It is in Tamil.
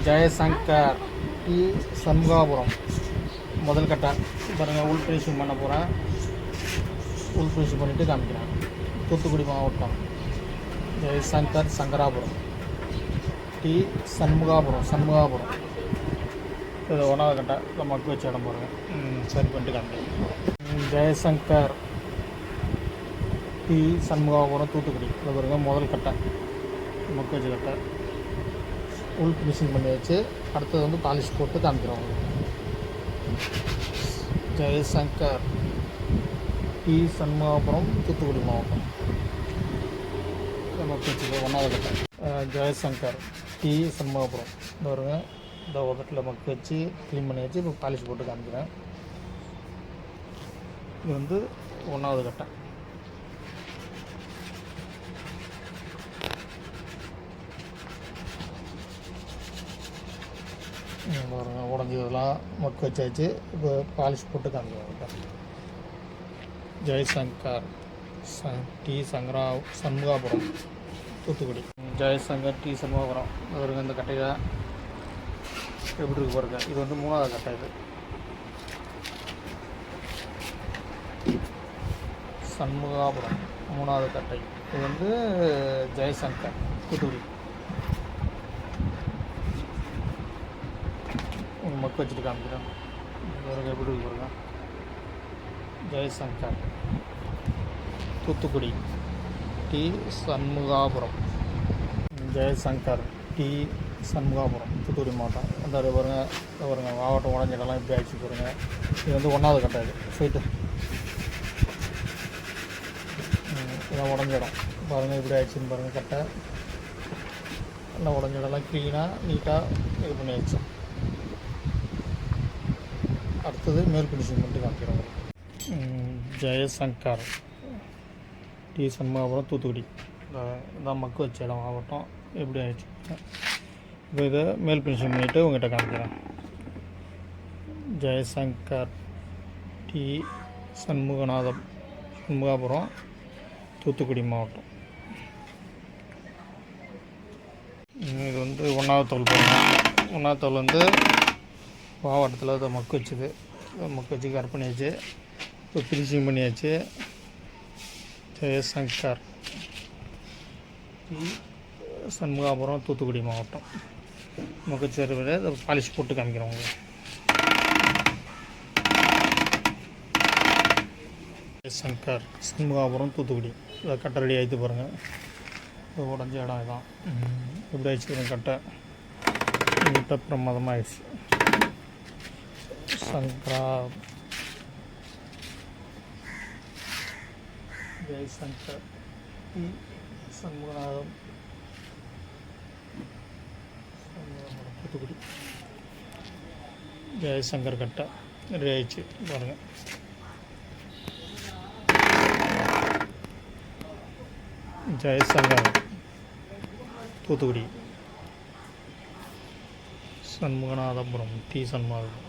ஜெயசங்கர் டி சண்முகாபுரம் முதல் கட்டை பாருங்கள். உள் ஃபினிஷிங் பண்ண போகிறேன். உள் ஃபினிஷிங் பண்ணிவிட்டு காமிக்கிறேன். தூத்துக்குடி மாவட்டம் ஜெயசங்கர் சங்கராபுரம் டி சண்முகாபுரம் இது ஒன்றாவது கட்டை. இல்லை மக்கு வச்சு இடம் போகிறேன். சரி பண்ணிட்டு காமிக்கிறேன். ஜெயசங்கர் டி சண்முகாபுரம் தூத்துக்குடி இது பாருங்கள். முதல் கட்டை மக்கு வச்சு கட்டை. உள் ஃபினிஷிங் பண்ணி வச்சு அடுத்தது வந்து பாலிஷ் போட்டு காமிக்கிறோம். ஜெயசங்கர் டி சண்முகாபுரம் தூத்துக்குடி மாவட்டம் மக்கு வச்சு ஒன்றாவது கட்டை. ஜெயசங்கர் டி சண்முகாபுரம் இந்த வருங்க. இந்த உதட்டில் மக்கு வச்சு க்ளீன் பண்ணி வச்சு இப்போ பாலிஷ் போட்டு காமிக்கிறேன். இது வந்து ஒன்றாவது கட்டை. உடஞ்சதெல்லாம் மக்கு வச்சாச்சு. இப்போ பாலிஷ் போட்டு காமிக்கிறேன். ஜெயசங்கர் டி சண்முகாபுரம் தூத்துக்குடி. ஜெயசங்கர் டி சண்முகாபுரம் அவருக்கு இந்த கட்டையில் எப்படி இருக்கு பாருங்க. இது வந்து மூணாவது கட்டை. இது சண்முகாபுரம் மூணாவது கட்டை. இது வந்து ஜெயசங்கர் தூத்துக்குடி. மக்கு வச்சுட்டு காமிக்கிறேன். எப்படி இருக்கு பாருங்க. ஜெயசங்கர் தூத்துக்குடி டி சண்முகாபுரம். ஜெயசங்கர் டி சண்முகாபுரம் தூத்துக்குடி மாவட்டம். அந்த பாருங்க மாவட்டம் உடஞ்சிடலாம் இப்படி ஆயிடுச்சு பாருங்க. இது வந்து ஒன்றாவது கட்டை. இது சைட்டு இதான் உடஞ்சிடம் பாருங்கள். இப்படி ஆயிடுச்சுன்னு பாருங்கள். கட்டை எல்லாம் உடஞ்சிடலாம் க்ளீனாக நீட்டாக இது பண்ணி ஆயிடுச்சு. அடுத்தது மேல் ஃபினிஷிங் பண்ணிட்டு காமிக்கிறோம். ஜெயசங்கர் டி சண்முகாபுரம் தூத்துக்குடி இதான் மக்கு வச்ச இடம் மாவட்டம் எப்படி ஆயிடுச்சு. இப்போ இதை மேல் ஃபினிஷிங் பண்ணிவிட்டு உங்கள்கிட்ட காமிக்கிறேன். ஜெயசங்கர் டி சண்முகாபுரம் தூத்துக்குடி மாவட்டம். இது வந்து ஒன்றாவது தோல் போடுங்க. ஒன்றாவது தோல் வந்து மாவட்டத்தில் அதை மக்கு வச்சுது. மக்கு வச்சு கட் பண்ணியாச்சு. இப்போ ஃபினிஷிங் பண்ணியாச்சு. ஜெயசங்கர் சண்முகாபுரம் தூத்துக்குடி மாவட்டம் மக்கு சேருவதை அதை பாலிஷ் போட்டு காமிக்கிறோம். ஜெயசங்கர் சண்முகாபுரம் தூத்துக்குடி இதை கட்டை ரெடி ஆகிட்டு பாருங்கள். இது உடஞ்ச இடம் இதான் எப்படி ஆயிடுச்சு கட்டை. நீட்டாக பிரமாதமாக ஆயிடுச்சு. ஜெயசங்கர் டி சண்முகநாதம் தூத்துக்குடி ஜெயசங்கர் கட்டை ரெடி ஆயிடுச்சு பாருங்கள். ஜெயசங்கர் தூத்துக்குடி சண்முகநாதபுரம் டி சண்முகாபுரம்